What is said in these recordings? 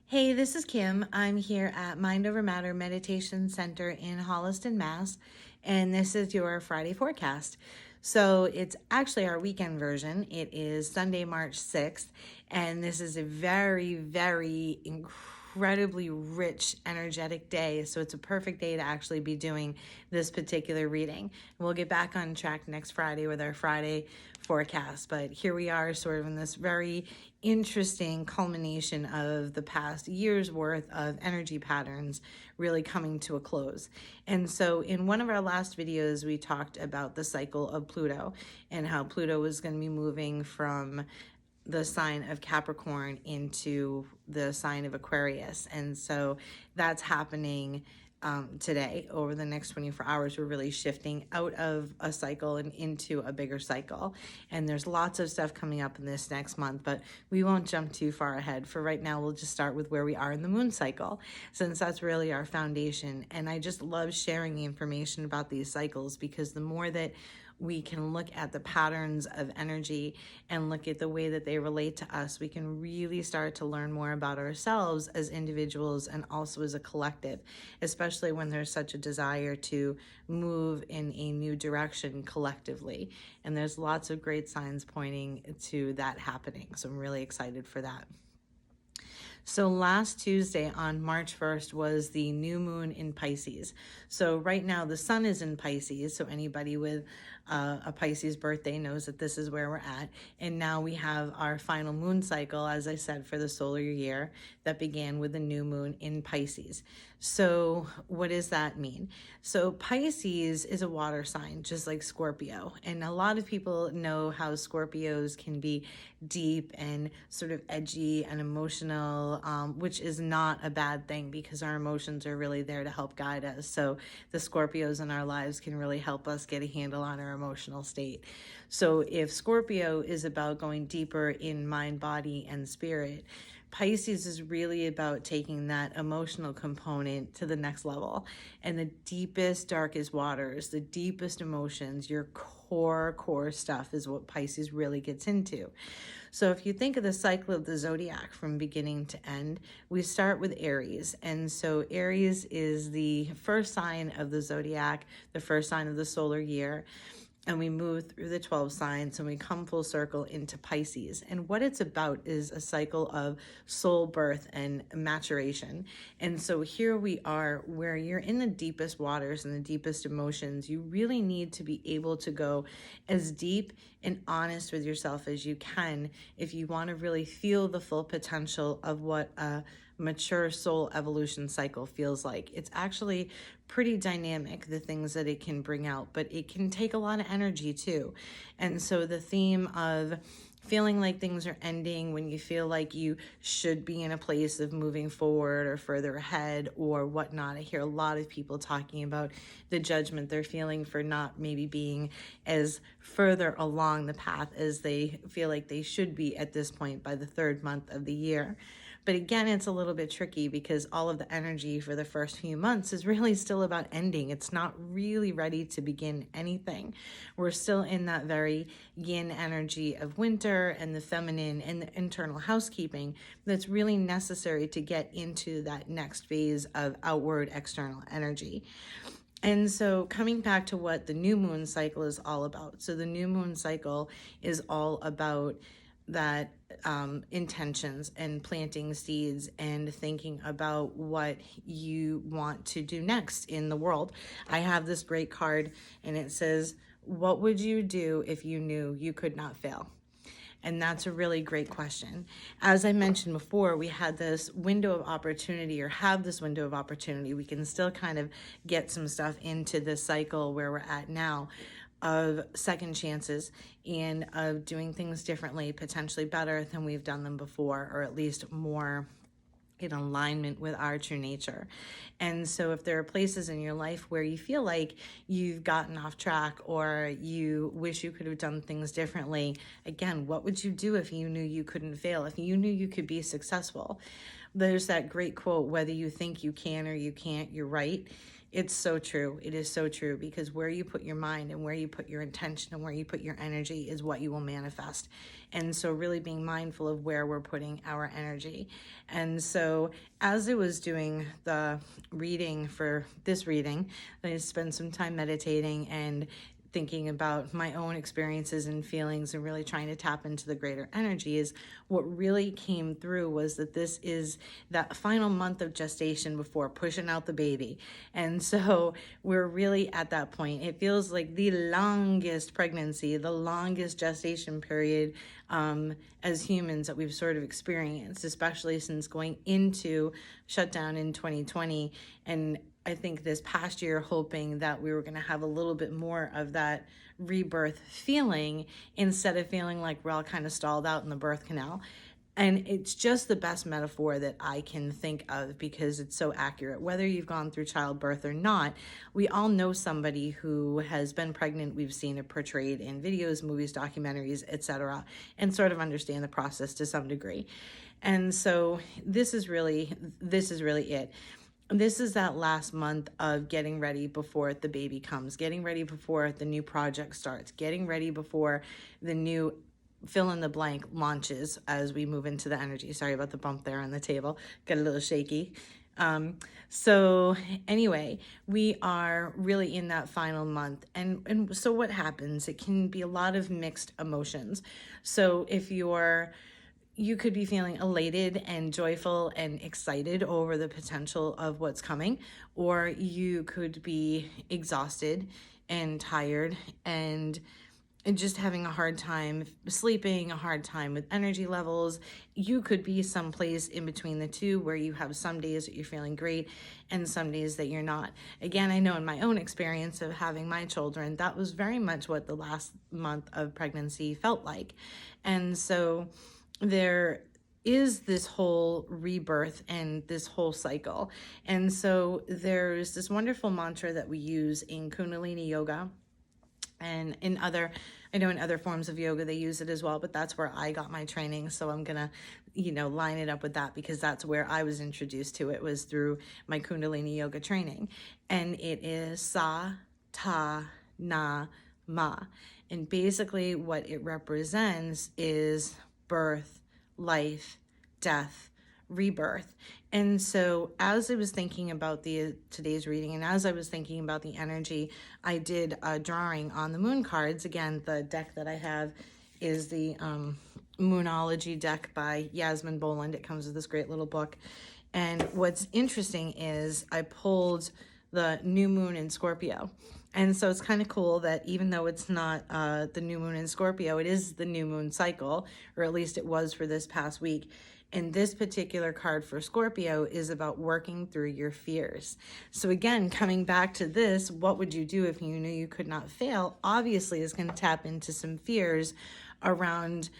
Hey, this is Kim. I'm here at Mind Over Matter Meditation Center in Holliston, Mass. And this is your Friday forecast. So it's actually our weekend version. It is Sunday, March 6th. And this is a very, very incredibly rich, energetic day. So it's a perfect day to actually be doing this particular reading. We'll get back on track next Friday with our Friday forecast. But here we are, sort of in this very interesting culmination of the past year's worth of energy patterns really coming to a close. And so in one of our last videos, we talked about the cycle of Pluto and how Pluto was going to be moving from the sign of Capricorn into the sign of Aquarius. And so that's happening today. Over the next 24 hours, we're really shifting out of a cycle and into a bigger cycle. And there's lots of stuff coming up in this next month, but we won't jump too far ahead. For right now, we'll just start with where we are in the moon cycle, since that's really our foundation. And I just love sharing the information about these cycles, because the more that we can look at the patterns of energy and look at the way that they relate to us, we can really start to learn more about ourselves as individuals and also as a collective, especially when there's such a desire to move in a new direction collectively. And there's lots of great signs pointing to that happening. So I'm really excited for that. So last Tuesday on March 1st was the new moon in Pisces. So right now the sun is in Pisces. So anybody with a Pisces birthday knows that this is where we're at. And now we have our final moon cycle, as I said, for the solar year that began with the new moon in Pisces. So what does that mean? So Pisces is a water sign, just like Scorpio. And a lot of people know how Scorpios can be deep and sort of edgy and emotional, which is not a bad thing, because our emotions are really there to help guide us. So the Scorpios in our lives can really help us get a handle on our emotional state. So if Scorpio is about going deeper in mind, body, and spirit, Pisces is really about taking that emotional component to the next level. And the deepest, darkest waters, the deepest emotions, your core stuff is what Pisces really gets into. So if you think of the cycle of the zodiac from beginning to end, we start with Aries. And so Aries is the first sign of the zodiac, the first sign of the solar year. And we move through the 12 signs and we come full circle into Pisces. And what it's about is a cycle of soul birth and maturation. And so here we are, where you're in the deepest waters and the deepest emotions. You really need to be able to go as deep and honest with yourself as you can if you want to really feel the full potential of what a mature soul evolution cycle feels like. It's actually pretty dynamic, the things that it can bring out, but it can take a lot of energy too. And so the theme of feeling like things are ending, when you feel like you should be in a place of moving forward or further ahead or whatnot. I hear a lot of people talking about the judgment they're feeling for not maybe being as further along the path as they feel like they should be at this point by the third month of the year. But again, it's a little bit tricky, because all of the energy for the first few months is really still about ending. It's not really ready to begin anything. We're still in that very yin energy of winter and the feminine and the internal housekeeping that's really necessary to get into that next phase of outward external energy. And so coming back to what the new moon cycle is all about. So the new moon cycle is all about that intentions and planting seeds and thinking about what you want to do next in the world. I have this great card and it says, what would you do if you knew you could not fail? And that's a really great question. As I mentioned before, we had this window of opportunity, or have this window of opportunity. We can still kind of get some stuff into this cycle where we're at now, of second chances and of doing things differently, potentially better than we've done them before, or at least more in alignment with our true nature. And so if there are places in your life where you feel like you've gotten off track or you wish you could have done things differently, again, what would you do if you knew you couldn't fail, if you knew you could be successful? There's that great quote, whether you think you can or you can't, you're right. It's so true. It is so true, because where you put your mind and where you put your intention and where you put your energy is what you will manifest. And so really being mindful of where we're putting our energy. And so as I was doing the reading for this reading, I spent some time meditating and thinking about my own experiences and feelings and really trying to tap into the greater energies. What really came through was that this is that final month of gestation before pushing out the baby. And so we're really at that point. It feels like the longest pregnancy, the longest gestation period as humans that we've sort of experienced, especially since going into shutdown in 2020. And I think this past year, hoping that we were going to have a little bit more of that rebirth feeling instead of feeling like we're all kind of stalled out in the birth canal. And it's just the best metaphor that I can think of, because it's so accurate. Whether you've gone through childbirth or not, we all know somebody who has been pregnant. We've seen it portrayed in videos, movies, documentaries, etc., and sort of understand the process to some degree. And so this is really it. This is that last month of getting ready before the baby comes, getting ready before the new project starts, getting ready before the new fill in the blank launches as we move into the energy. Sorry about the bump there on the table. Got a little shaky. So anyway, we are really in that final month. And so what happens? It can be a lot of mixed emotions. So if you could be feeling elated and joyful and excited over the potential of what's coming, or you could be exhausted and tired and just having a hard time sleeping, a hard time with energy levels. You could be someplace in between the two, where you have some days that you're feeling great and some days that you're not. Again, I know in my own experience of having my children, that was very much what the last month of pregnancy felt like. And so there is this whole rebirth and this whole cycle. And so there's this wonderful mantra that we use in Kundalini yoga, and in other forms of yoga they use it as well, but that's where I got my training. So I'm gonna line it up with that, because that's where I was introduced to it, was through my Kundalini yoga training. And it is Sa Ta Na Ma, and basically what it represents is birth, life, death, rebirth. And so as I was thinking about today's reading, and as I was thinking about the energy, I did a drawing on the moon cards. Again, the deck that I have is the Moonology deck by Yasmin Boland. It comes with this great little book. And what's interesting is I pulled the new moon in Scorpio. And so it's kind of cool that even though it's not the new moon in Scorpio, it is the new moon cycle, or at least it was for this past week. And this particular card for Scorpio is about working through your fears. So again, coming back to this, what would you do if you knew you could not fail? Obviously, is going to tap into some fears around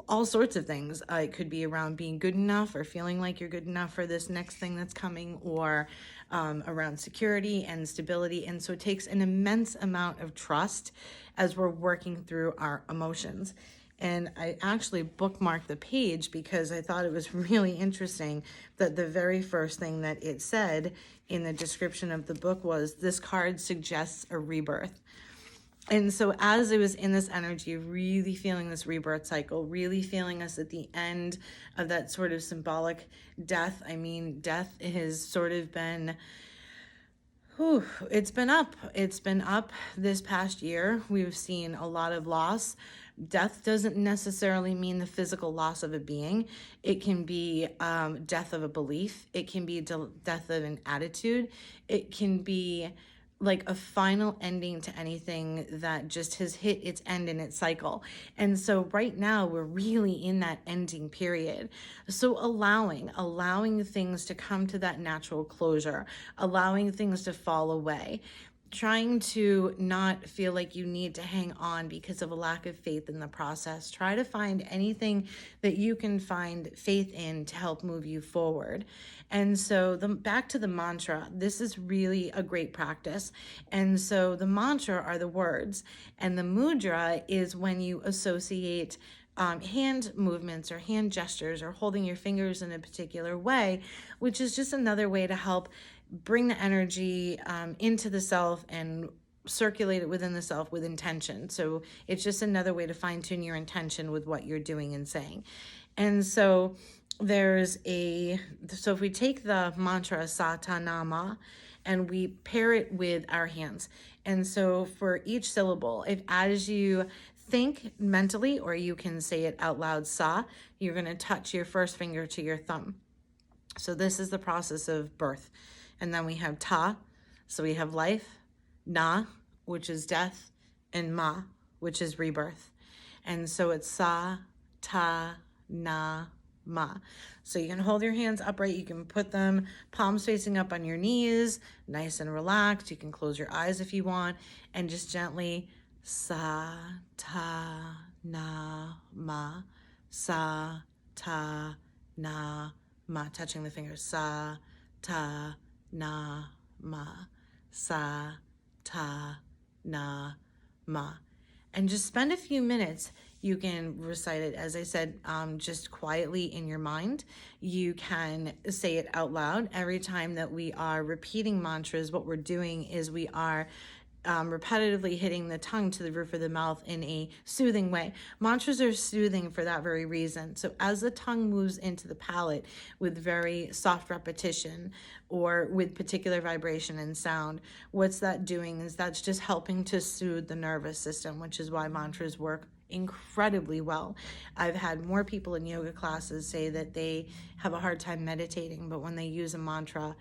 all sorts of things. It could be around being good enough, or feeling like you're good enough for this next thing that's coming, or around security and stability. And so it takes an immense amount of trust as we're working through our emotions. And I actually bookmarked the page because I thought it was really interesting that the very first thing that it said in the description of the book was, this card suggests a rebirth. And so as I was in this energy, really feeling this rebirth cycle, really feeling us at the end of that sort of symbolic death. I mean, death has sort of been, it's been up. It's been up this past year. We've seen a lot of loss. Death doesn't necessarily mean the physical loss of a being. It can be death of a belief. It can be death of an attitude. It can be like a final ending to anything that just has hit its end in its cycle. And so right now we're really in that ending period. So allowing things to come to that natural closure, allowing things to fall away, trying to not feel like you need to hang on because of a lack of faith in the process. Try to find anything that you can find faith in to help move you forward. And so back to the mantra, this is really a great practice. And so the mantra are the words, and the mudra is when you associate hand movements or hand gestures or holding your fingers in a particular way, which is just another way to help bring the energy into the self and circulate it within the self with intention. So it's just another way to fine tune your intention with what you're doing and saying. And so so if we take the mantra Satanama and we pair it with our hands. And so for each syllable, if as you think mentally, or you can say it out loud, Sa, you're going to touch your first finger to your thumb. So this is the process of birth. And then we have Ta, so we have life, Na, which is death, and Ma, which is rebirth. And so it's Sa, Ta, Na, Ma. So you can hold your hands upright. You can put them palms facing up on your knees, nice and relaxed. You can close your eyes if you want, and just gently Sa, Ta, Na, Ma, Sa, Ta, Na, Ma, touching the fingers. Sa, Ta, Na, Ma, Sa, Ta, Na, Ma. And just spend a few minutes. You can recite it, as I said, just quietly in your mind. You can say it out loud. Every time that we are repeating mantras, what we're doing is we are repetitively hitting the tongue to the roof of the mouth in a soothing way. Mantras are soothing for that very reason. So as the tongue moves into the palate with very soft repetition or with particular vibration and sound, what's that doing is that's just helping to soothe the nervous system, which is why mantras work incredibly well. I've had more people in yoga classes say that they have a hard time meditating, but when they use a mantra,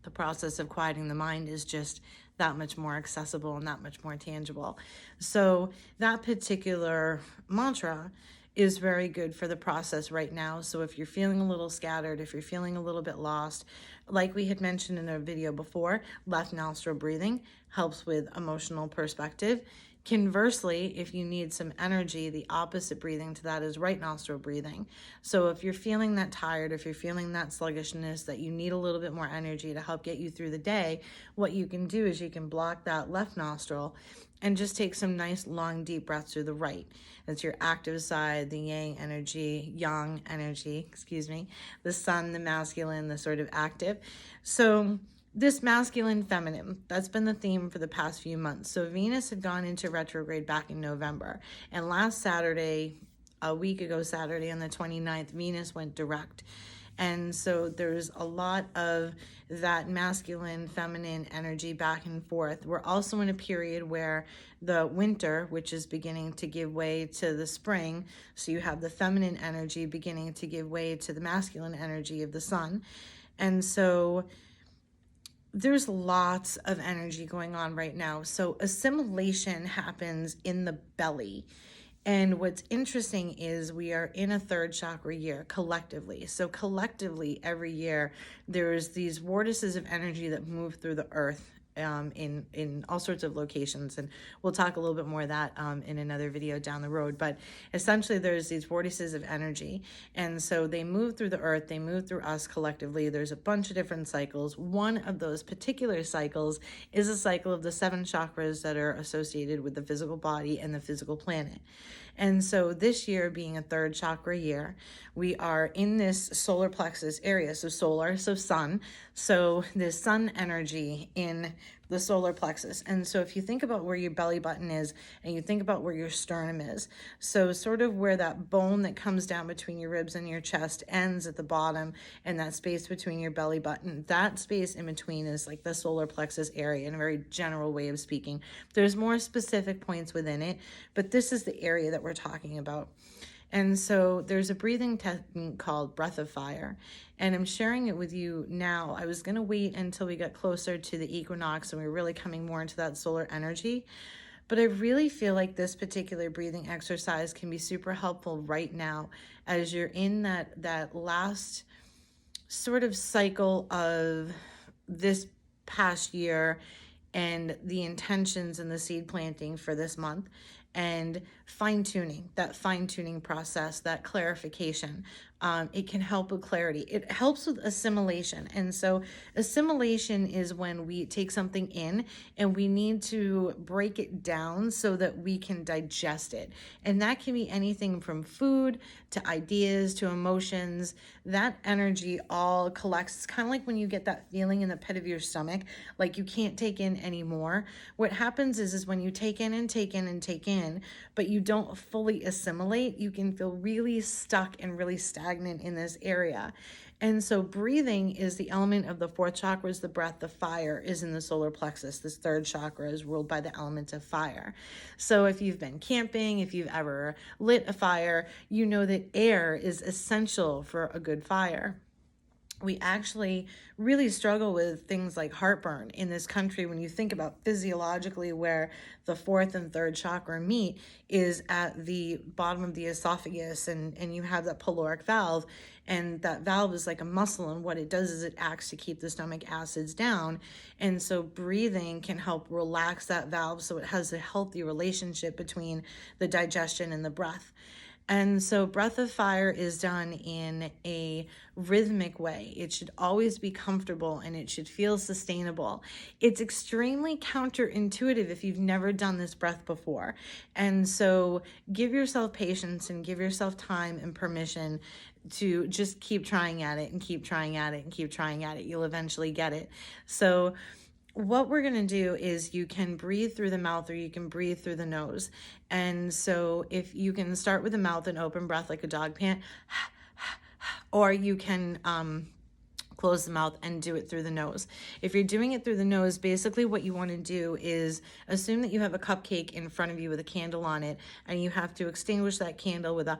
the process of quieting the mind is just that much more accessible and that much more tangible. So that particular mantra is very good for the process right now. So if you're feeling a little scattered, if you're feeling a little bit lost, like we had mentioned in a video before, left nostril breathing helps with emotional perspective. Conversely, if you need some energy, the opposite breathing to that is right nostril breathing. So if you're feeling that tired, if you're feeling that sluggishness, that you need a little bit more energy to help get you through the day, what you can do is you can block that left nostril and just take some nice long deep breaths through the right. That's your active side, the yang energy, the sun, the masculine, the sort of active. So this masculine feminine, that's been the theme for the past few months. So Venus had gone into retrograde back in November, and last Saturday, a week ago Saturday on the 29th, Venus went direct. And so there's a lot of that masculine, feminine energy back and forth. We're also in a period where the winter, which is beginning to give way to the spring, so you have the feminine energy beginning to give way to the masculine energy of the sun. And so there's lots of energy going on right now. So assimilation happens in the belly. And what's interesting is we are in a third chakra year collectively. So collectively, every year, there's these vortices of energy that move through the earth in all sorts of locations. And we'll talk a little bit more of that in another video down the road. But essentially, there's these vortices of energy. And so they move through the earth, they move through us collectively. There's a bunch of different cycles. One of those particular cycles is a cycle of the 7 chakras that are associated with the physical body and the physical planet. And so this year being a third chakra year, we are in this solar plexus area. So solar, so sun. So this sun energy in the solar plexus. And so if you think about where your belly button is and you think about where your sternum is, so sort of where that bone that comes down between your ribs and your chest ends at the bottom, and that space between your belly button, that space in between is like the solar plexus area in a very general way of speaking. There's more specific points within it, but this is the area that we're talking about. And so there's a breathing technique called breath of fire, and I'm sharing it with you now. I was going to wait until we got closer to the equinox and we were really coming more into that solar energy, but I really feel like this particular breathing exercise can be super helpful right now as you're in that last sort of cycle of this past year and the intentions and the seed planting for this month. and fine-tuning, that fine-tuning process, that clarification. It can help with clarity. It helps with assimilation. And so assimilation is when we take something in and we need to break it down so that we can digest it. And that can be anything from food to ideas to emotions. That energy all collects. It's kind of like when you get that feeling in the pit of your stomach, like you can't take in anymore. What happens is when you take in and take in and take in, but you don't fully assimilate, you can feel really stuck and really stagnant in this area. And so breathing is the element of the fourth chakra, is the breath. The fire is in the solar plexus. This third chakra is ruled by the element of fire. So if you've been camping, if you've ever lit a fire, you know that air is essential for a good fire. We actually really struggle with things like heartburn in this country. When you think about physiologically where the fourth and third chakra meet is at the bottom of the esophagus, and you have that pyloric valve, and that valve is like a muscle, and what it does is it acts to keep the stomach acids down. And so breathing can help relax that valve so it has a healthy relationship between the digestion and the breath. And so breath of fire is done in a rhythmic way. It should always be comfortable and it should feel sustainable. It's extremely counterintuitive if you've never done this breath before. And so give yourself patience and give yourself time and permission to just keep trying at it and keep trying at it and keep trying at it. You'll eventually get it. So what we're going to do is you can breathe through the mouth or you can breathe through the nose. And so if you can start with the mouth and open breath like a dog pant, or you can close the mouth and do it through the nose. If you're doing it through the nose, basically what you want to do is assume that you have a cupcake in front of you with a candle on it, and you have to extinguish that candle with a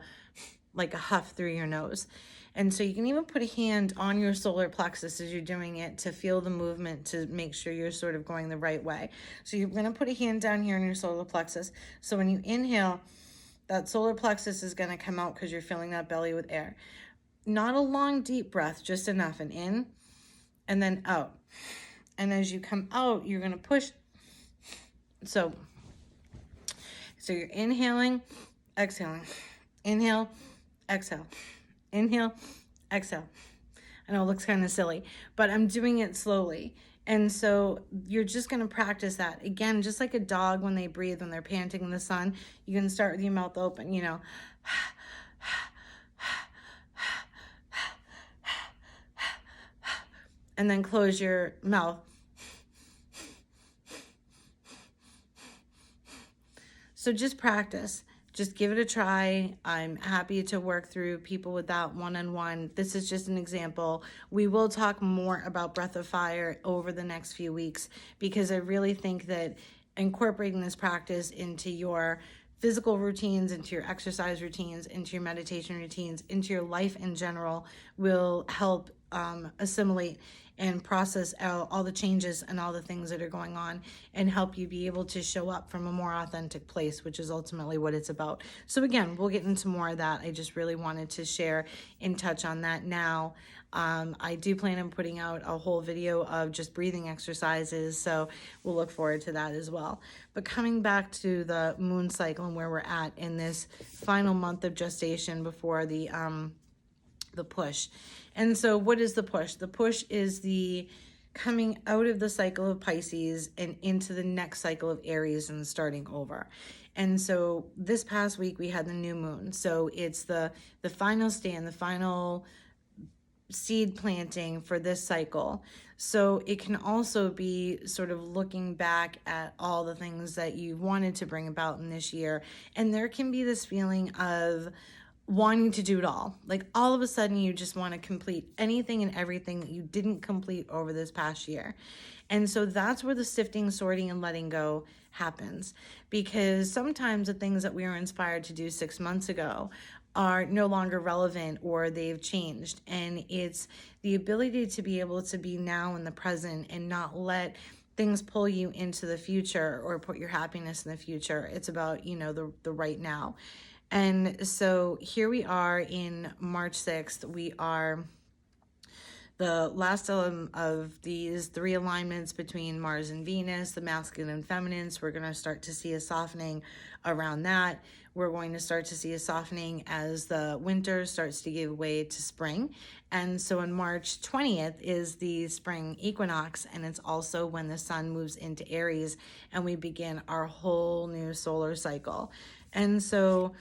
huff through your nose. And so you can even put a hand on your solar plexus as you're doing it to feel the movement, to make sure you're sort of going the right way. So you're going to put a hand down here on your solar plexus. So when you inhale, that solar plexus is going to come out because you're filling that belly with air. Not a long, deep breath, just enough. And in, and then out. And as you come out, you're going to push. So you're inhaling, exhaling. Inhale, exhale. Inhale, exhale. I know it looks kind of silly, but I'm doing it slowly. And so you're just going to practice that. Again, just like a dog when they breathe, when they're panting in the sun, you can start with your mouth open, you know. And then close your mouth. So just practice. Just give it a try. I'm happy to work through people with that one-on-one. This is just an example. We will talk more about breath of fire over the next few weeks, because I really think that incorporating this practice into your physical routines, into your exercise routines, into your meditation routines, into your life in general will help assimilate and process out all the changes and all the things that are going on, and help you be able to show up from a more authentic place, which is ultimately what it's about. So again, we'll get into more of that. I just really wanted to share and touch on that now. I do plan on putting out a whole video of just breathing exercises, so we'll look forward to that as well. But coming back to the moon cycle and where we're at in this final month of gestation before the push. And so what is the push? The push is the coming out of the cycle of Pisces and into the next cycle of Aries and starting over. And so this past week we had the new moon. So it's the final stand, the final seed planting for this cycle. So it can also be sort of looking back at all the things that you wanted to bring about in this year. And there can be this feeling of wanting to do it all. Like all of a sudden you just want to complete anything and everything that you didn't complete over this past year. And so that's where the sifting, sorting, and letting go happens, because sometimes the things that we were inspired to do 6 months ago are no longer relevant, or they've changed. And it's the ability to be able to be now in the present and not let things pull you into the future or put your happiness in the future. It's about, the right now. And so here we are in March 6th. We are The last of these 3 alignments between Mars and Venus, the masculine and feminine, so we're going to start to see a softening around that. We're going to start to see a softening as the winter starts to give way to spring. And so on March 20th is the spring equinox, and it's also when the sun moves into Aries and we begin our whole new solar cycle. And so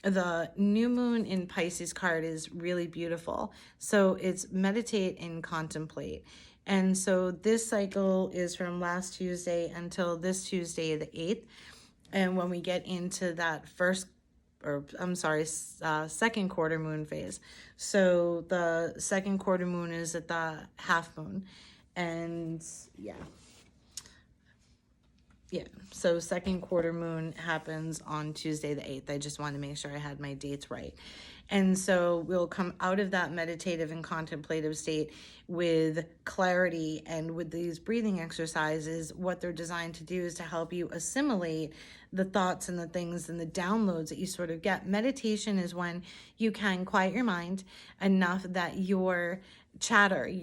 the new moon in Pisces card is really beautiful. So it's meditate and contemplate. And so this cycle is from last Tuesday until this Tuesday, the 8th. And when we get into that second quarter moon phase. So the second quarter moon is at the half moon. And yeah, so second quarter moon happens on Tuesday the 8th. I just wanted to make sure I had my dates right. And so we'll come out of that meditative and contemplative state with clarity, and with these breathing exercises, what they're designed to do is to help you assimilate the thoughts and the things and the downloads that you sort of get. Meditation is when you can quiet your mind enough that your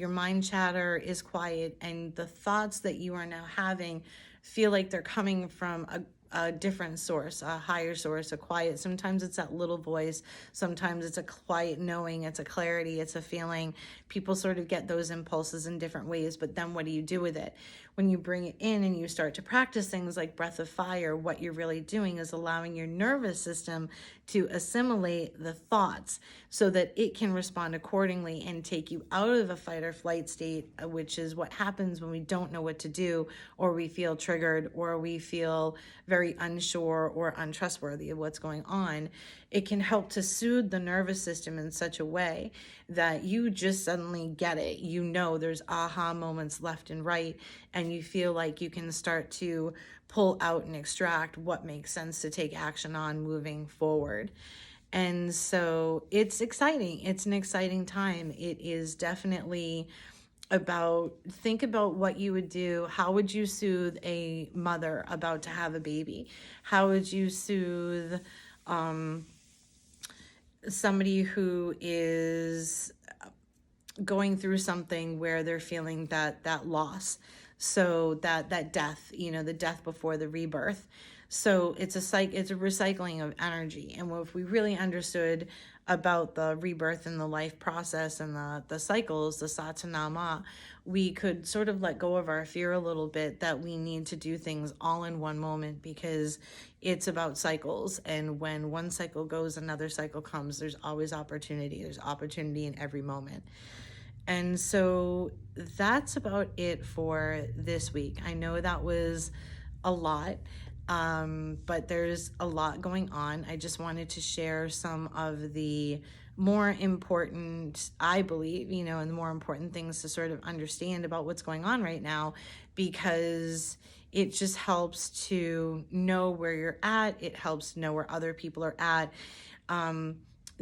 mind chatter is quiet, and the thoughts that you are now having feel like they're coming from a different source, a higher source, a quiet. Sometimes it's that little voice. Sometimes it's a quiet knowing. It's a clarity. It's a feeling. People sort of get those impulses in different ways, but then what do you do with it? When you bring it in and you start to practice things like breath of fire, what you're really doing is allowing your nervous system to assimilate the thoughts so that it can respond accordingly and take you out of a fight or flight state, which is what happens when we don't know what to do, or we feel triggered, or we feel very unsure or untrustworthy of what's going on. It can help to soothe the nervous system in such a way that you just suddenly get it. You know there's aha moments left and right, and you feel like you can start to pull out and extract what makes sense to take action on moving forward. And so it's exciting. It's an exciting time. It is definitely think about what you would do. How would you soothe a mother about to have a baby? How would you soothe somebody who is going through something where they're feeling that loss? So that death, the death before the rebirth. So it's a recycling of energy. And if we really understood about the rebirth and the life process and the cycles, the satanama, we could sort of let go of our fear a little bit that we need to do things all in one moment, because it's about cycles. And when one cycle goes, another cycle comes. There's always opportunity. There's opportunity in every moment. And so that's about it for this week. I know that was a lot, but there's a lot going on. I just wanted to share some of the more important, I believe, and the more important things to sort of understand about what's going on right now, because it just helps to know where you're at. It helps to know where other people are at.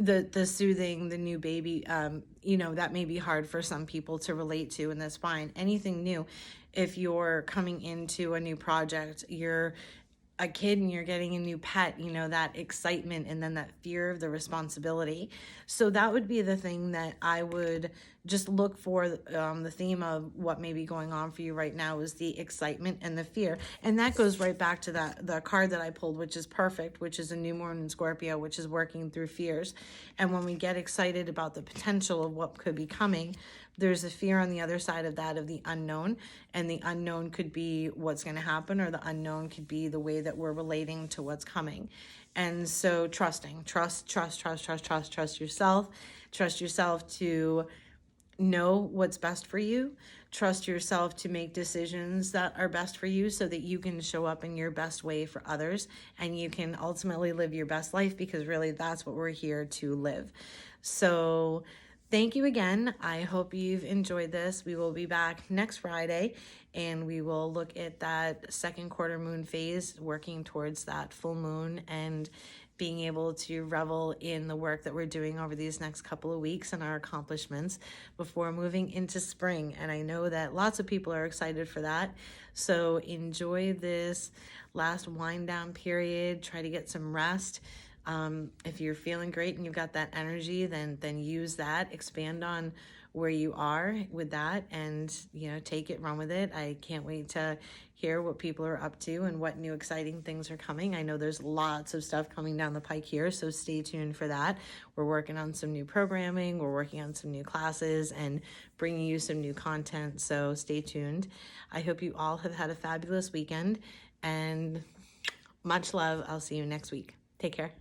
The soothing, the new baby, that may be hard for some people to relate to, and that's fine. Anything new, if you're coming into a new project, you're a kid and you're getting a new pet, that excitement and then that fear of the responsibility. So that would be the thing that I would just look for. The theme of what may be going on for you right now is the excitement and the fear. And that goes right back to the card that I pulled, which is perfect, which is a new moon in Scorpio, which is working through fears. And when we get excited about the potential of what could be coming, there's a fear on the other side of that, of the unknown. And the unknown could be what's going to happen, or the unknown could be the way that we're relating to what's coming. And so trust yourself. Trust yourself to know what's best for you. Trust yourself to make decisions that are best for you, so that you can show up in your best way for others, and you can ultimately live your best life, because really that's what we're here to live. So thank you again. I hope you've enjoyed this. We will be back next Friday, and we will look at that second quarter moon phase, working towards that full moon and being able to revel in the work that we're doing over these next couple of weeks and our accomplishments before moving into spring. And I know that lots of people are excited for that. So enjoy this last wind down period. Try to get some rest. If you're feeling great and you've got that energy, then use that. Expand on where you are with that and, you know, take it, run with it. I can't wait to hear what people are up to and what new exciting things are coming. I know there's lots of stuff coming down the pike here, so stay tuned for that. We're working on some new programming, we're working on some new classes and bringing you some new content, so stay tuned. I hope you all have had a fabulous weekend and much love. I'll see you next week. Take care.